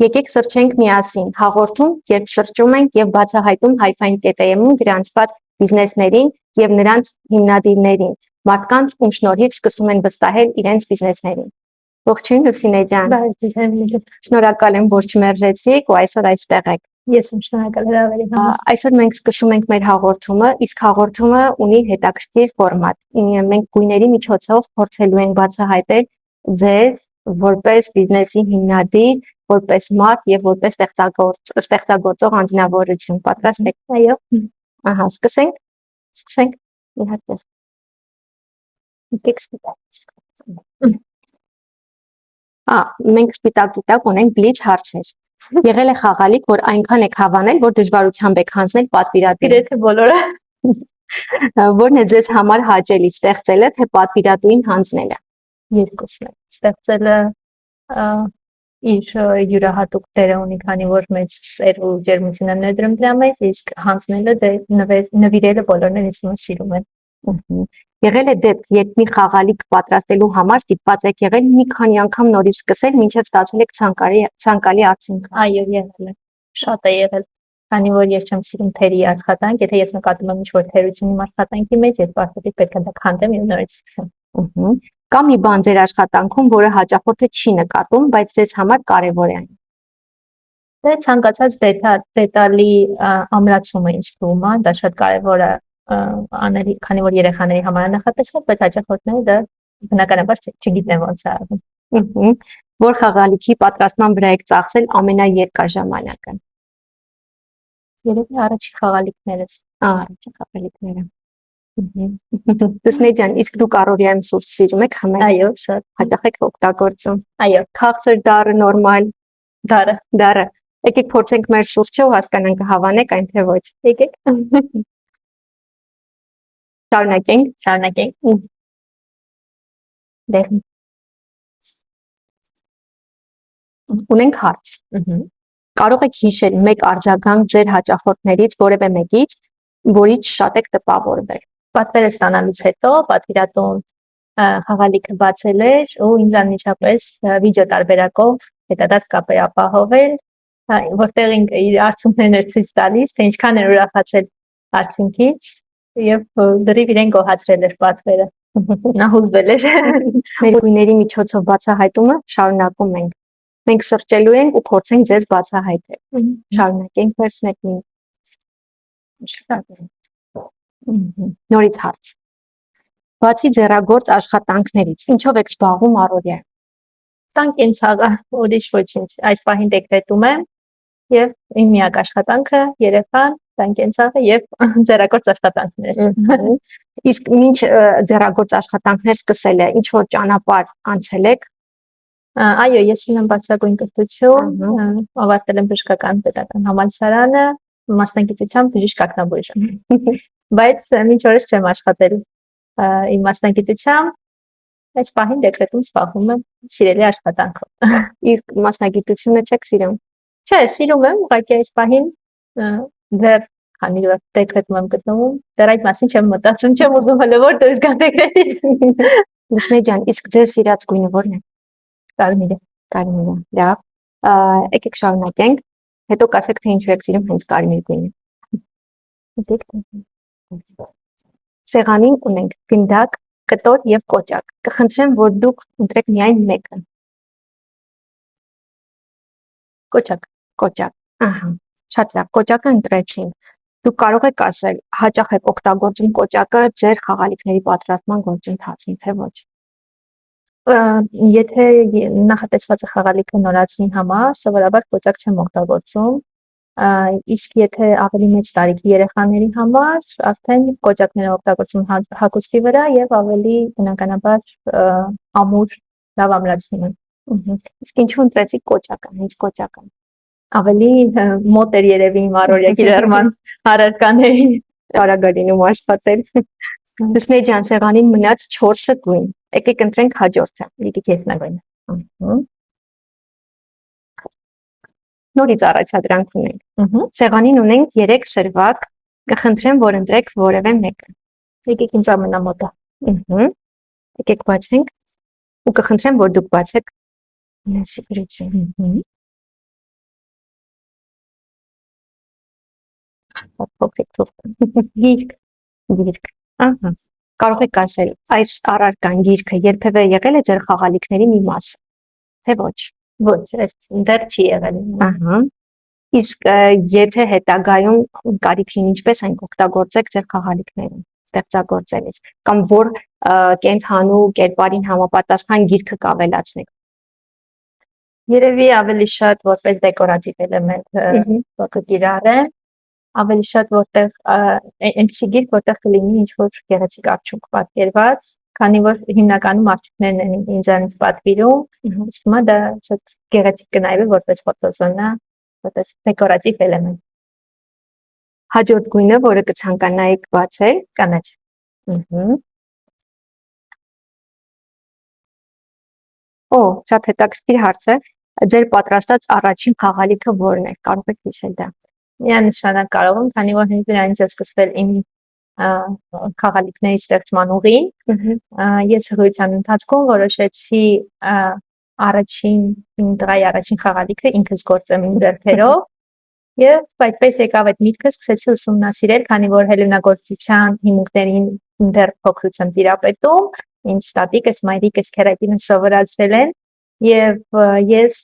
Եկեք սրճենք միասին, հաղորդում, երբ սրճում ենք և բացահայտում հայֆային կետայեմում գրանցված բիզնեսներին և նրանց հիմնադիրներին, մարդկանց, ում շնորհիվ սկսում են վստահել իրենց բիզնեսներին։ Ողջույն Լուսինե ջան։ Շնորհակալ եմ, որ չմերժեցիք ու այսօր այստեղ եք։ Ես եմ շնորհակալ հրավերի համար։ Այսօր մենք սկսում ենք մեր հաղորդումը, իսկ հաղորդումը ունի հետաքրքիր ֆորմատ։ Մենք գույների միջոցով փորձելու ենք բացահայտել ձեզ որպես բիզնեսի հիմնադիր, որպես մարդ եւ որպես ստեղծագործող անձնավորություն։ Պատրաստ եք։ Այո։ Ահա, սկսենք։ Սկսենք։ Իհարկե։ Եկեք սկսենք։ Մենք սպիտակ ունենք բլից հարցեր։ Եղել է խաղալիք, որ այնքան եք հավանել, որ դժվարությամբ եք հանձնել պատվիրատուին։ Գրեթե բոլորը։ Որն է ձեզ համար հաճելի, ստեղծելը, թե պատվիրատուին հանձնելը։ Երկուսն է։ Ստեղծելը իր յուրահատուկ դերը ունի, քանի որ մեծ սեր ու ջերմություն եմ ներդրում դրա մեջ, իսկ հանձնելը նվիրելը բոլորն են սիրում են։ Եղել է դեպք, երբ մի խաղալիք պատրաստելու համար ստիպված եք եղել մի քանի անգամ նորից սկսել, մինչև ստացել եք ցանկալի արդյունք։ Այո, եղել է։ Շատ է եղել։ Քանի որ ես չեմ սիրում թերի աշխատանք, եթե ես նկատում եմ ինչ-որ թերություն իմ աշխատանքի մեջ, ես պարտադիր պետք է դա քանդեմ եւ նորից սկսեմ։ Կա մի բան ձեր աշխատանքում, որը հաճախորդը չի նկատում, բայց ձեզ համար կարևոր է այն։ Դե ցանկացած դետալի ամրացումը ինձ թվում է, դա շատ կարևոր է անել, քանի որ երեխաների համար է նախատեսված, բայց հաճախորդները դա բնականաբար չգիտեն ոնց է արվում։ Որ խաղալիքի պատրաստման վրա եք ծախսել ամենաերկար ժամանակը։ Երևի առաջին խաղալիքներս։ Առաջին խաղալիքները։ Լուսինե ջան, իսկ դուք առօրյայում սուրճ սիրում եք խմել։ Այո, շատ։ Հաճախ եք օգտագործում։ Այո, Քաղցր, դառը, նորմալ։ դառը։ Եկեք փորձենք մեր սուրճը ու հասկանանք հավանեք այն թե ոչ։ Եկեք։ Շարունակենք։ Դե։ Ունենք հարց։ Կարող եք հիշել մեկ արձագանք ձեր հաճախորդներից որևէ մեկից, որից շատ եք տպավորվել։ Պատվերը ստանալուց հետո պատվիրատուն խաղալիքը բացել էր ու ինձ անմիջապես վիդեո տարբերակով հետադարձ կապ է ապահովել, որտեղ իր արդյունքներն էր ցույց տալիս, թե ինչքան է ուրախացել արդյունքից եւ դրիվ իրեն գոհացրել էր պատվերը։ Նա հուզվել էր։ Մեր գույների միջոցով բացահայտումը շարունակում ենք։ Մենք սրճելու ենք ու փորձենք ձեզ բացահայտել։ Շարունակենք վերցնել։ Նորից հարց։ Բացի ձեռագործ աշխատանքներից, ինչով եք զբաղվում առօրյայում։ Տանկենցաղը, ուրիշ ոչինչ։ Այս պահին դեկրետում եմ եւ իմ միակ աշխատանքը երեխան, տանկենցաղը եւ ձեռագործ աշխատանքներս։ Իսկ ինչ ձեռագործ աշխատանքներ սկսել է, ինչ որ ճանապարհ անցել եք։ Այո, ես ունեմ բարձրագույն կրթություն, ավարտել եմ բժշկական պետական համալսարանը, մասնագիտությամբ բժիշկ ակնաբույժ եմ։ Բայց մինչ օրս չեմ աշխատել իմ մասնագիտությամբ, այս պահին դեկրետում զբաղվում եմ սիրելի աշխատանքով։ Իսկ մասնագիտությունը չեք սիրում։ Չէ, սիրում եմ, ուղղակի այս պահին դեռ քանի որ դեկրետում եմ գտնվում, դեռ այդ մասին չեմ մտածում, չեմ ուզում հələ որ դուրս գամ դեկրետից։ Լուսինե ջան, իսկ ձեր սիրած գույնը ո՞րն է։ Կարմիրը։ Կարմիրը։ Լավ։ Եկեք շարունակենք։ Հետո կասեք, թե ինչու եք սիրում հենց կարմիր գույնը։ Սեղանին ունենք գնդակ, կտոր եւ կոճակ։ Կխնդրեմ, որ դուք ընտրեք միայն մեկը։ Կոճակ։ Ահա, շատ լավ, կոճակը ընտրեցինք։ Դուք կարող եք ասել, հաճախ եք օգտագործում կոճակը ձեր խաղալիքների պատրաստման գործընթացում, թե ոչ։ Եթե նախատեսված է խաղալիքը նորացնի համար, սովորաբար կոճակ չեմ օգտագործում, իսկ եթե ավելի մեծ տարիքի երեխաների համար, արդեն կոճակներ օգտագործում հագուստի վրա եւ ավելի բնականաբար ամուր լավ ամրացնում եմ։ Իսկ ինչու ընտրեցիք կոճակը, հենց կոճակը։ Ավելի մոտ էր երևի իմ առօրյա կիրառման առարկաներին։ Արագ լինում աշխատել։ Լուսինե ջան, սեղանին մնաց 4 գույն։ Եկեք ընտրենք հաջորդը։ Եկեք երկնագույնը։ Նորից առաջադրանք ունենք։ Սեղանին ունենք 3 սրվակ, կխնդրեմ, որ ընտրեք որևէ մեկը։ Եկեք ինձ ամենամոտը։ Եկեք բացենք ու կխնդրեմ, որ դուք բացեք։ փոքրիկ թուղթ։ Գիրք։ Ահա։ Կարող եք ասել, այս առարկան գիրքը երբևէ եղել է ձեր խաղալիքների մի մասը, թե ոչ։ Ոչ, այս դեռ չի եղել։ Ահա։ Իսկ եթե հետագայում կարիք լինի, ինչպես այն օգտագործեք ձեր խաղալիքներում ստեղծագործելիս, կամ որ կենթանու կերպարին համապատասխան գիրքը կավելացնեք։ Երևի ավելի շատ որպես դեկորատիվ էլեմենտ կիրառեմ, ավելի շատ որտեղ այնպիսի գիրք, որտեղ կլինի ինչ-որ գեղեցիկ արդյունք պատկերված, քանի որ հիմնականում արդյունքներն են ինձանից պատվիրում, իսկ հիմա դա շատ գեղեցիկ կնայվի որպես ֆոտոզոնա, որպես դեկորատիվ էլեմենտ։ Հաջորդ գույնը, որը կցանկանայիք բացել, Կանաչ։ Օ, շատ հետաքրքիր հարց է։ Ձեր պատրաստած առաջին խաղալիքը որն է, կարող եք հիշել դա։ Միանշանակ կարող եմ, քանի որ հենց դրանից է սկսվել իմ խաղալիքների ստեղծման ուղին։ Ես հղիության ընթացքում որոշեցի իմ տղայի առաջին խաղալիքը ինքս գործեմ իմ ձեռքերով եւ այդպես եկավ այդ միտքը, սկսեցի ուսումնասիրել, քանի որ հելունագործության հիմունքներին դեռ փոքրությամբ տիրապետում, ինձ տատիկս, մայրիկս, քերայրինս սովորացրել են եւ ես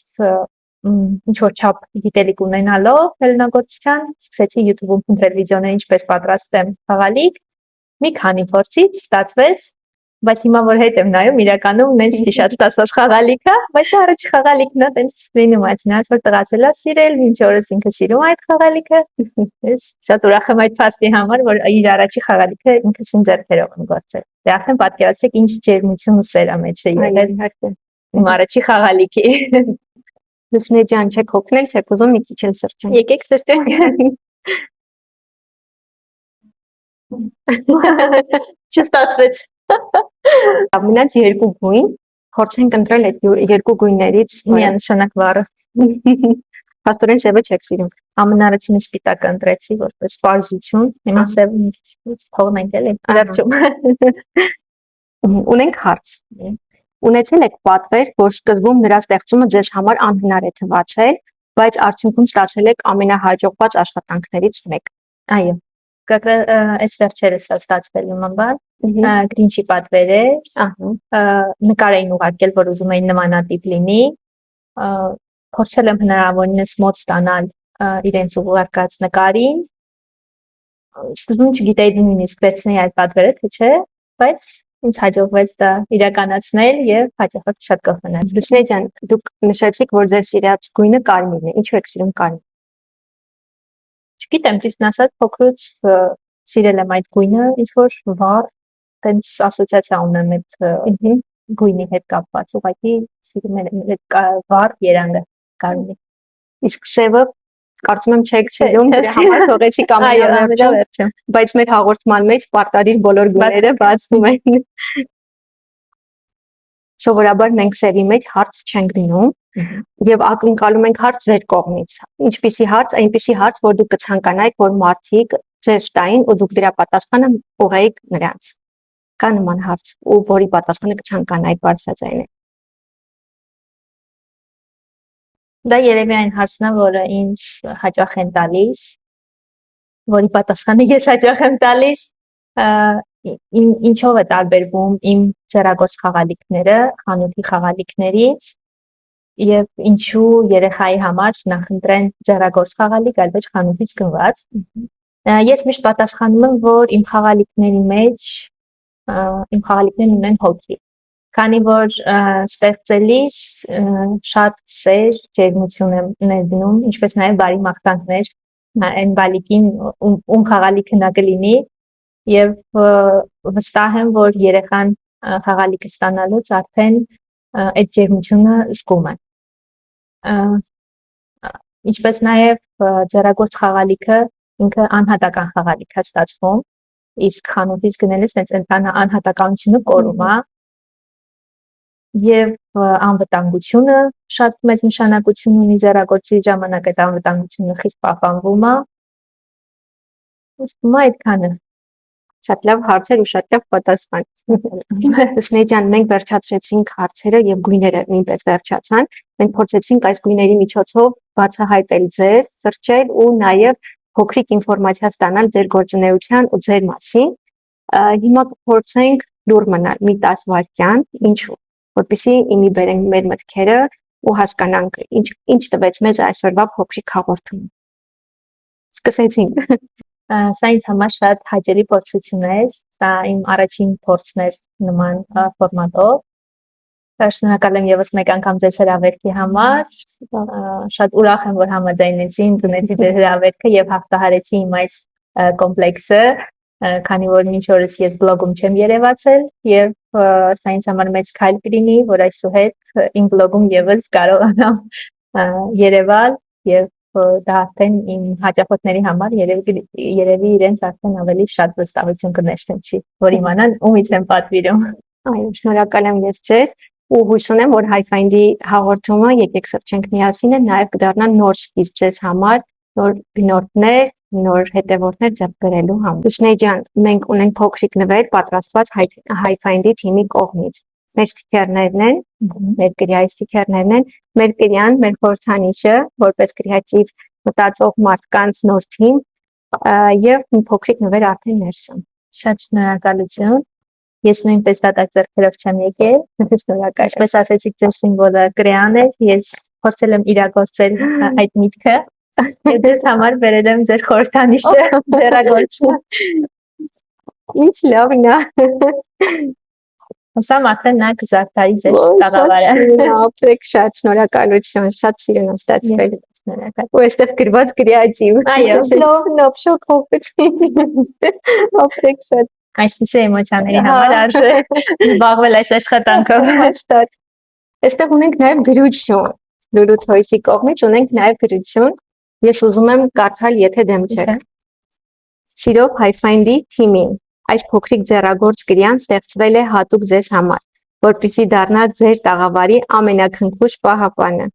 ինչ-որ չափ գիտելիք ունենալով հելունագործության, սկսեցի YouTube-ում փնտրել վիդեոներ ինչպես պատրաստեմ խաղալիք, մի քանի փորձից ստացվեց, բայց հիմա որ հետ եմ նայում, իրականում նենց չի շատ ստացված խաղալիք է, բայց առաջի խաղալիքն է, տենց լինում է, չնայած որ տղաս էլ է սիրել, մինչ օրս ինքը սիրում է այդ խաղալիքը, ես շատ ուրախ եմ այդ փաստի համար, որ իր առաջի խաղալիքը ինքս իմ ձեռքերով եմ գործել։ Դե արդեն պատկերացրեք ինչ ջերմություն ու սեր է մեջը եղել իմ առաջի խաղալիքի։ Լուսինե ջան, չեք հոգնել, չեք ուզում մի քիչ էլ սրճենք։ Եկեք սրճենք։ Չստացվեց։ Մնաց երկու գույն, փորձենք ընտրել այդ երկու գույներից միանշանակ վառը։ Փաստորեն սևը չեք սիրում։ Ամենաառաջինը սպիտակը ընտրեցի որպես պարզություն, հիմա սևը մի քիչ թողնենք էլի վերջում։ Ունենք հարց։ Ունեցել եք պատվեր, որ սկզբում նրա ստեղծումը ձեզ համար անհնար է թվացել, բայց արդյունքում ստացել եք ամենահաջողված աշխատանքներից մեկ։ Այո։ Այս վերջերս է ստացվել իմ համար, գրինչի պատվեր էր, նկար էին ուղարկել, որ ուզում էին նմանատիպ լինի, փորձել եմ հնարավորինս մոտ ստանալ իրենց ուղարկած նկարին, սկզբում չգիտեի նույնիսկ վերցնեի այդ պատվերը, թե չէ, բայց ինձ հաջողվեց դա իրականացնել եւ հաճախակ շատ կողմնաց։ Լուսինե ջան, դուք նշեցիք, որ ձեր սիրած գույնը կարմիրն է։ Ինչու եք սիրում կարմիր։ Չգիտեմ, ճիշտն ասած, փոքրուց սիրել եմ այդ գույնը, ինչ որ վառ, տենց ասոցիացիա ունեմ այդ գույնի հետ կապված, ուղղակի սիրում եմ այդ վառ երանգը կարմիրի։ Իսկ սևը կարծում եմ չեք սիրում, դրա համար թողեցի ամենավերջում, բայց մեր հաղորդման մեջ պարտադիր բոլոր գույները բացվում են։ Սովորաբար մենք սևի մեջ հարց չենք դնում եւ ակնկալում ենք հարց ձեր կողմից։ Ինչպիսի հարց, այնպիսի հարց, որ դուք կցանկանայիք, որ մարդիկ ձեզ տային ու դուք դրա պատասխանը ուղղեիք նրանց։ Կա նման հարց, ու որի պատասխանը կցանկանայիք բարձրաձայնել։ Դա երևի այն հարցն է, որը ինձ հաճախ են տալիս, որի պատասխանը ես հաճախ եմ տալիս, ինչով է տարբերվում իմ ձեռագործ խաղալիքները խանութի խաղալիքներից եւ ինչու երեխայի համար նախընտրեն ձեռագործ խաղալիք, այլ ոչ խանութից գնված։ Ես միշտ պատասխանում եմ, որ իմ խաղալիքներն ունեն հոգի, քանի որ ստեղծելիս շատ սեր, ջերմություն եմ ներդնում, ինչպես նաև բարի մաղթանքներ այն բալիկին, ում խաղալիքը նա կլինի, եւ վստահ եմ, որ երեխան խաղալիքը ստանալուց արդեն այդ ջերմությունը զգում է։ Ինչպես նաև ձեռագործ խաղալիքը ինքը անհատական խաղալիք է ստացվում, իսկ խանութից գնելիս հենց անհատականությունը կորում է եւ անվտանգությունը շատ մեծ նշանակություն ունի ձեռագործի ժամանակ այդ անվտանգությունը խիստ պահպանվում է։ Ըստ այդքանը շատ լավ հարցեր ու շատ լավ պատասխան։ Լուսինե ջան, մենք վերջացրեցինք հարցերը եւ գույները նույնպես վերջացան։ Մենք փորձեցինք այս գույների միջոցով բացահայտել ձեզ, սրճել ու նաեւ փոքրիկ ինֆորմացիա ստանալ ձեր գործունեության ու ձեր մասին։ Հիմա կփորձենք լուր մնալ մի 10 վայրկյան, ինչու, որպեսզի իմի բերենք մեր մտքերը ու հասկանանք ինչ տվեց մեզ այսօրվա փոքրիկ հաղորդումը։ Սկսեցինք։ Սա ինձ համար շատ հաճելի փորձություն էր, սա իմ առաջին փորձն էր նման ֆորմատով։ Շնորհակալ եմ եւս մեկ անգամ ձեզ հրավերքի համար, շատ ուրախ եմ, որ համաձայնեցի, ընդունեցի ձեր հրավերքը եւ հաղթահարեցի իմ այս կոմպլեքսը, քանի որ մինչ օրս ես բլոգում չեմ երևացել եւ սա ինձ համար մեծ քայլ կլինի, որ այսուհետ իմ բլոգում եւս կարողանամ երևալ եւ դա արդեն իմ հաճախորդների համար երևի իրենց արդեն ավելի շատ վստահություն կներշնչի, որ իմանան ումից եմ պատվիրում։ Այո, շնորհակալ եմ ես ձեզ ու հույս ունեմ, որ Hi-Find-ի հաղորդումը եկեք սրճենք միասին է նաև կդառնա նոր սկիզբ ձեզ համար, նոր գնորդներ, նոր հետևորդներ ձեռք բերելու համար։ Լուսնե ջան, մենք ունենք փոքրիկ նվեր պատրաստված Hi-Find-ի թիմի կողմից։ Մեր սթիքերներն են, մեր կրիայի սթիքերներն են, մեր կրիան, մեր խորհրդանիշը, որպես կրեատիվ մտածող մարդկանց նոր թիմ եւ մի փոքրիկ նվեր արդեն ներսում։ Շատ շնորհակալություն։ Ես նույնպես դատարկ ձեռքերով չեմ եկել, շնորհակալ։ Ինչպես ասեցիք, ձեր սիմվոլը կրեան է, ես փորձել եմ իրագործել այդ միտքը եւ ձեզ համար բերել եմ ձեր խորհրդանիշը, ձեռագործը։ Ինչ լավն է։ Հուսամ արդեն նա կզարդարի ձեր տաղավարը։ Ապրեք, շատ շնորհակալություն, շատ սիրուն է ստացվել։ Շնորհակալ։ Ու այստեղ գրված կրեատիվ։ Այո, լավ, շոկ ապրեք շատ։ Այսպիսի էմոցիաների համար արժե զբաղվել այս աշխատանքով։ Հաստատ։ Այստեղ ունենք նաև գրություն։ Լուլու Թոյսի կողմից ունենք նաև գրություն։ Ես ուզում եմ կարդալ, եթե դեմ չեք։ Սիրով Hi-Find-ի թիմին։ Այս փոքրիկ ձեռագործ կրիան ստեղծվել է հատուկ ձեզ համար, որպեսզի դառնա ձեր տաղավարի ամենակնքուշ պահապանը։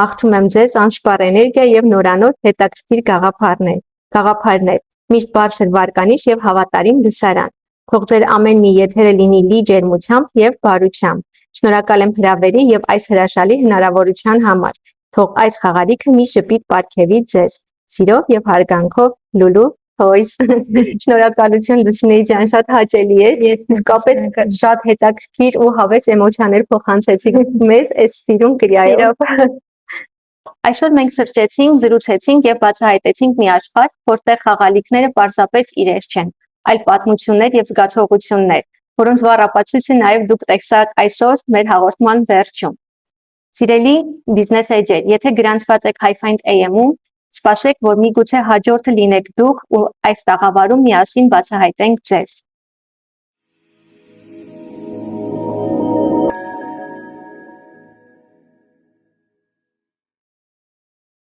Մաղթում եմ ձեզ անսպառ էներգիա եւ նորանոր հետաքրքիր գաղափարներ, միշտ բարձր վարկանիշ եւ հավատարիմ լսարան։ Թող ձեր ամեն մի եթերը լինի լի ջերմությամբ եւ բարությամբ։ Շնորհակալ եմ հրավերի եւ այս հրաշալի հնարավորության համար։ Թող այս խաղալիքը մի շփիտ պարգևի ձեզ։ Սիրով եւ հարգանքով Լուլու Թոյս։ Շնորհակալություն Լուսինե ջան, շատ հաճելի էր։ Իսկապես շատ հետաքրքիր ու հավես էմոցիաներ փոխանցեցիք մեզ այս սիրուն կրիայով։ Այսօր մենք սրճեցինք, զրուցեցինք եւ բացահայտեցինք մի աշխարհ, որտեղ խաղալիքները պարզապես իրեր չեն, այլ պատմություններ եւ զգացողություններ, որոնց վառապացույցը նաեւ դուք տեսաք այսօր մեր հաղորդման վերջում։ Սիրելի բիզնես էջեր, եթե գրանցված եք Hi-Find AM-ում, սպասեք, որ միգուցե հաջորդը լինեք դուք ու այս տաղավարում միասին բացահայտենք ձեզ։